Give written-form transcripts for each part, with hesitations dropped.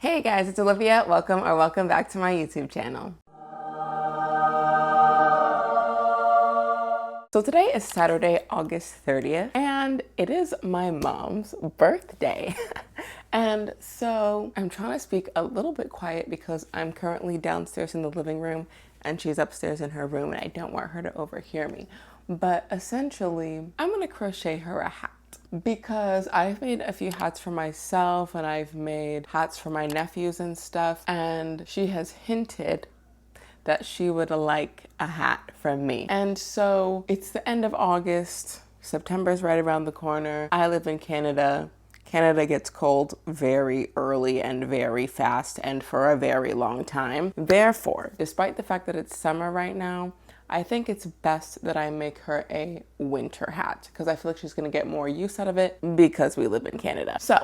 Hey guys, it's Olivia. Welcome back to my YouTube channel. So today is Saturday, August 30th, and it is my mom's birthday. And so I'm trying to speak a little bit quiet because I'm currently downstairs in the living room and she's upstairs in her room and I don't want her to overhear me. But essentially, I'm gonna crochet her a hat because I've made a few hats for myself and I've made hats for my nephews and stuff, and she has hinted that she would like a hat from me. And so it's the end of August, September's right around the corner. I live in Canada. Canada gets cold very early and very fast and for a very long time. Therefore, despite the fact that it's summer right now, I think it's best that I make her a winter hat because I feel like she's gonna get more use out of it because we live in Canada. So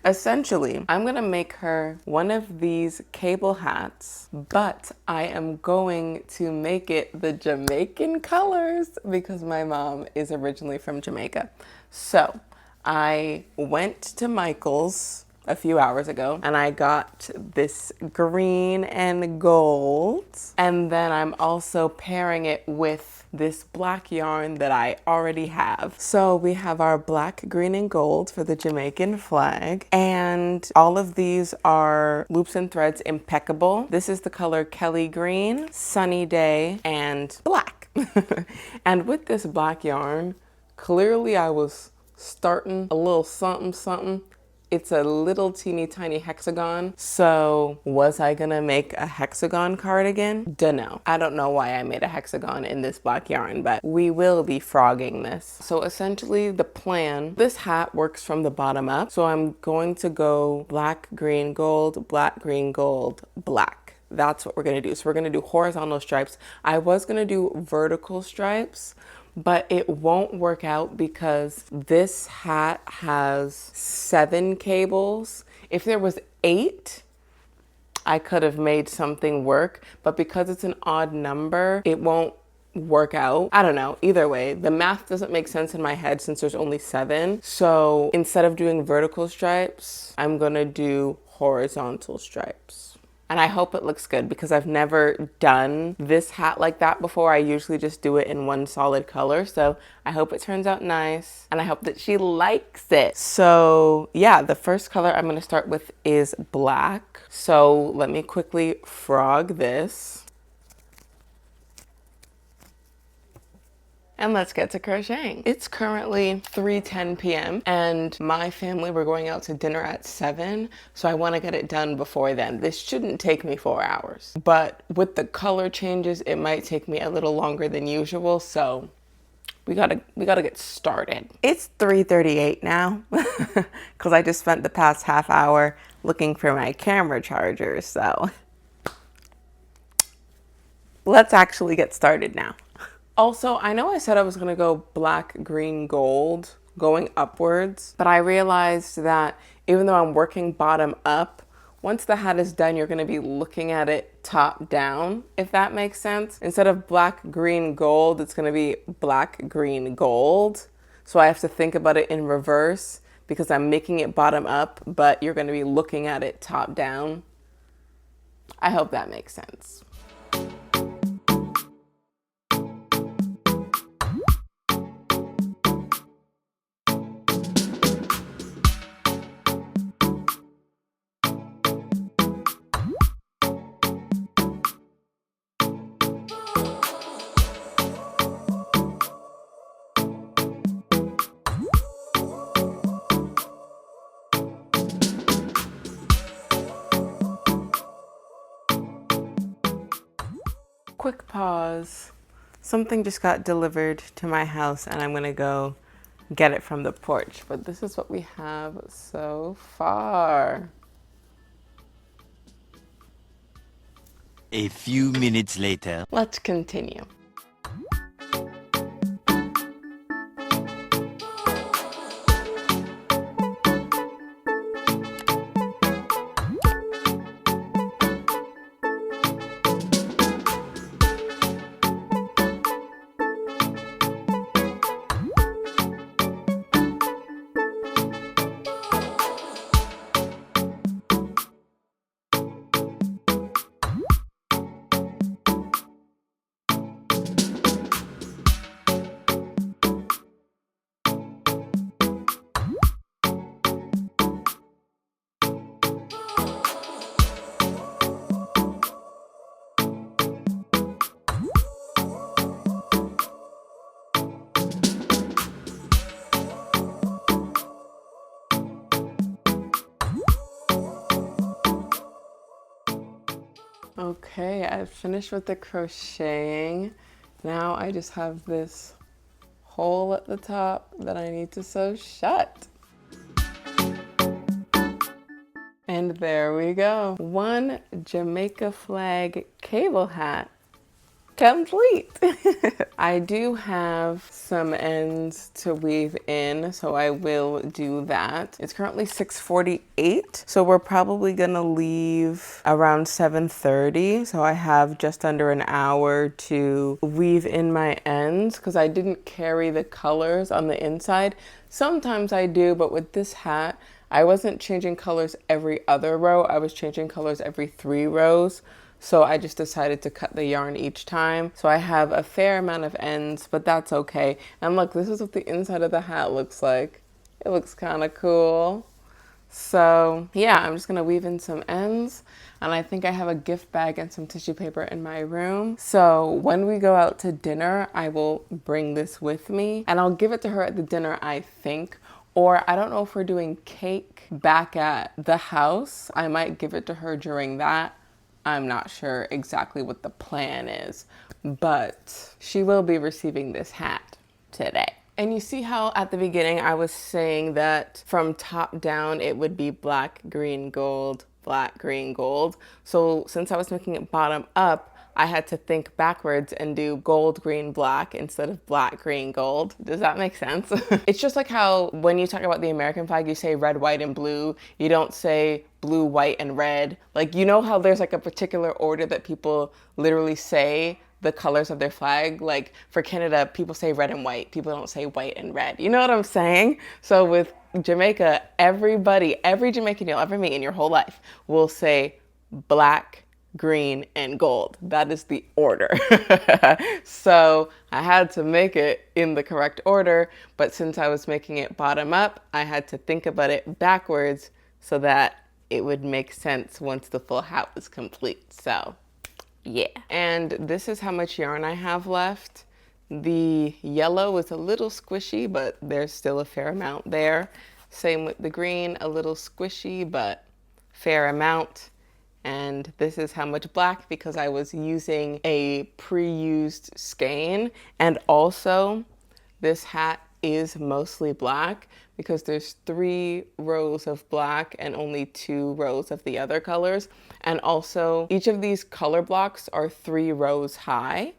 essentially, I'm gonna make her one of these cable hats, but I am going to make it the Jamaican colors because my mom is originally from Jamaica. So I went to Michael's a few hours ago and I got this green and gold, and then I'm also pairing it with this black yarn that I already have. So we have our black, green, and gold for the Jamaican flag, and all of these are loops and threads impeccable. This is the color Kelly Green, Sunny Day, and black. And with this black yarn, clearly I was starting a little something something. It's a little teeny tiny hexagon. So was I gonna make a hexagon cardigan? Dunno. I don't know why I made a hexagon in this black yarn, but we will be frogging this. So essentially the plan, this hat works from the bottom up. So I'm going to go black, green, gold, black, green, gold, black. That's what we're gonna do. So we're gonna do horizontal stripes. I was gonna do vertical stripes, but it won't work out because this hat has 7 cables. If there was 8, I could have made something work, but because it's an odd number, it won't work out. I don't know. Either way, the math doesn't make sense in my head since there's only 7. So instead of doing vertical stripes, I'm gonna do horizontal stripes. And I hope it looks good because I've never done this hat like that before. I usually just do it in one solid color. So I hope it turns out nice and I hope that she likes it. So yeah, the first color I'm gonna start with is black. So let me quickly frog this. And let's get to crocheting. It's currently 3:10 p.m. and my family, we're going out to dinner at 7. So I want to get it done before then. This shouldn't take me 4 hours, but with the color changes, it might take me a little longer than usual. So we gotta get started. It's 3:38 now because I just spent the past half hour looking for my camera charger. So let's actually get started now. Also, I know I said I was gonna go black, green, gold, going upwards, but I realized that even though I'm working bottom up, once the hat is done, you're gonna be looking at it top down, if that makes sense. Instead of black, green, gold, it's gonna be black, green, gold. So I have to think about it in reverse because I'm making it bottom up, but you're gonna be looking at it top down. I hope that makes sense. Quick pause. Something just got delivered to my house and I'm gonna go get it from the porch. But this is what we have so far. A few minutes later. Let's continue. Okay, I've finished with the crocheting. Now I just have this hole at the top that I need to sew shut. And there we go. One Jamaica flag cable hat complete. I do have some ends to weave in, so I will do that. It's currently 6:48, so we're probably gonna leave around 7:30. So I have just under an hour to weave in my ends because I didn't carry the colors on the inside. Sometimes I do, but with this hat, I wasn't changing colors every other row. I was changing colors every 3 rows. So I just decided to cut the yarn each time. So I have a fair amount of ends, but that's okay. And look, this is what the inside of the hat looks like. It looks kind of cool. So yeah, I'm just gonna weave in some ends, and I think I have a gift bag and some tissue paper in my room. So when we go out to dinner, I will bring this with me, and I'll give it to her at the dinner, I think. Or I don't know if we're doing cake back at the house. I might give it to her during that. I'm not sure exactly what the plan is, but she will be receiving this hat today. And you see how at the beginning I was saying that from top down it would be black, green, gold, black, green, gold. So since I was making it bottom up, I had to think backwards and do gold, green, black instead of black, green, gold. Does that make sense? It's just like how when you talk about the American flag, you say red, white, and blue. You don't say blue, white, and red. Like, you know how there's like a particular order that people literally say the colors of their flag? Like for Canada, people say red and white. People don't say white and red. You know what I'm saying? So with Jamaica, everybody, every Jamaican you'll ever meet in your whole life will say black, green, and gold. That is the order. So I had to make it in the correct order, but since I was making it bottom up, I had to think about it backwards so that it would make sense once the full hat was complete. So yeah. And this is how much yarn I have left. The yellow is a little squishy, but there's still a fair amount there. Same with the green, a little squishy, but fair amount. And this is how much black, because I was using a pre-used skein. And also this hat is mostly black because there's 3 rows of black and only 2 rows of the other colors. And also each of these color blocks are 3 rows high,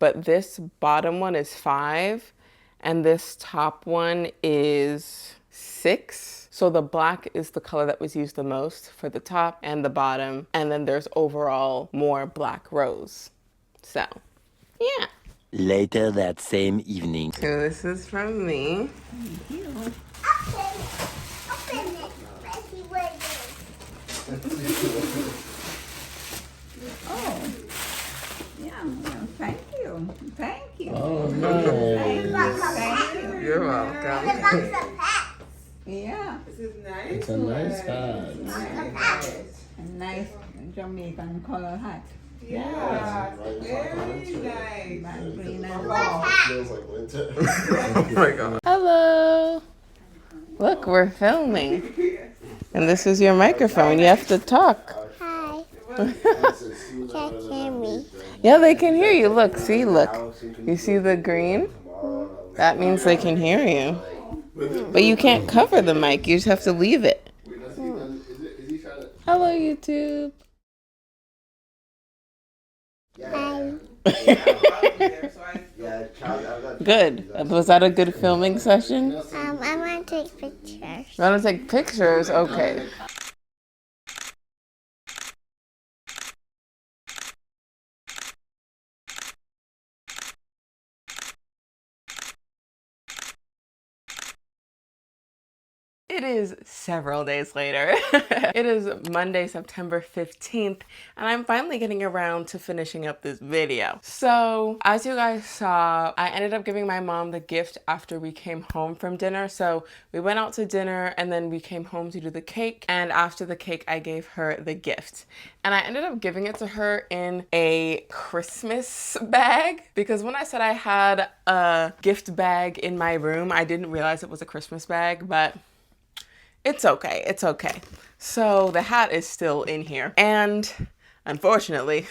but this bottom one is 5 and this top one is 6. So the black is the color that was used the most for the top and the bottom. And then there's overall more black rows. So, yeah. Later that same evening. So this is from me. Thank you. Open it. Let's see what it is. Oh. Yeah, well, thank you. Thank you. Oh, nice. Thank you. You're The welcome. box of hats. Yeah, This is nice. It's a nice hat. a nice Jamaican color hat. Yeah, very nice. Black, green, and Feels like winter. Oh my God. Hello. Look, we're filming. And this is your microphone. You have to talk. Hi. Can't Can't hear me. Yeah, they can hear you. Look, see, look. You see the green? That means they can hear you. But you can't cover the mic. You just have to leave it. Hello, YouTube. Hi. Good. Was that a good filming session? I want to take pictures. You want to take pictures? Okay. It is several days later. It is Monday, September 15th, and I'm finally getting around to finishing up this video. So, as you guys saw, I ended up giving my mom the gift after we came home from dinner. So, we went out to dinner and then we came home to do the cake, and after the cake, I gave her the gift. And I ended up giving it to her in a Christmas bag because when I said I had a gift bag in my room, I didn't realize it was a Christmas bag, but it's okay. It's okay. So the hat is still in here. And unfortunately,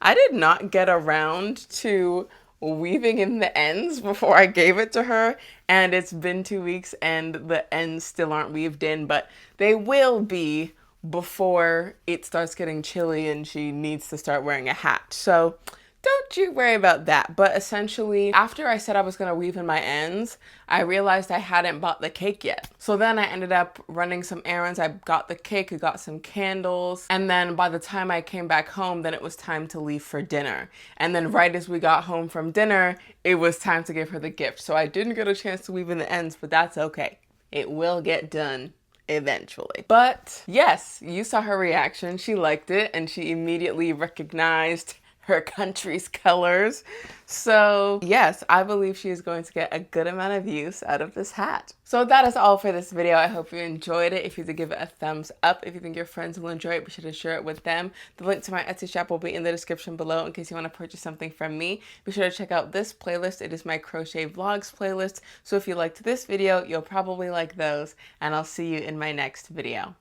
I did not get around to weaving in the ends before I gave it to her, and it's been 2 weeks and the ends still aren't weaved in, but they will be before it starts getting chilly and she needs to start wearing a hat. So don't you worry about that. But essentially, after I said I was going to weave in my ends, I realized I hadn't bought the cake yet. So then I ended up running some errands. I got the cake, I got some candles, and then by the time I came back home, then it was time to leave for dinner. And then right as we got home from dinner, it was time to give her the gift. So I didn't get a chance to weave in the ends, but that's okay. It will get done eventually. But yes, you saw her reaction. She liked it and she immediately recognized her country's colors. So yes, I believe she is going to get a good amount of use out of this hat. So that is all for this video. I hope you enjoyed it. If you did, give it a thumbs up. If you think your friends will enjoy it, be sure to share it with them. The link to my Etsy shop will be in the description below in case you want to purchase something from me. Be sure to check out this playlist. It is my crochet vlogs playlist. So if you liked this video, you'll probably like those, and I'll see you in my next video.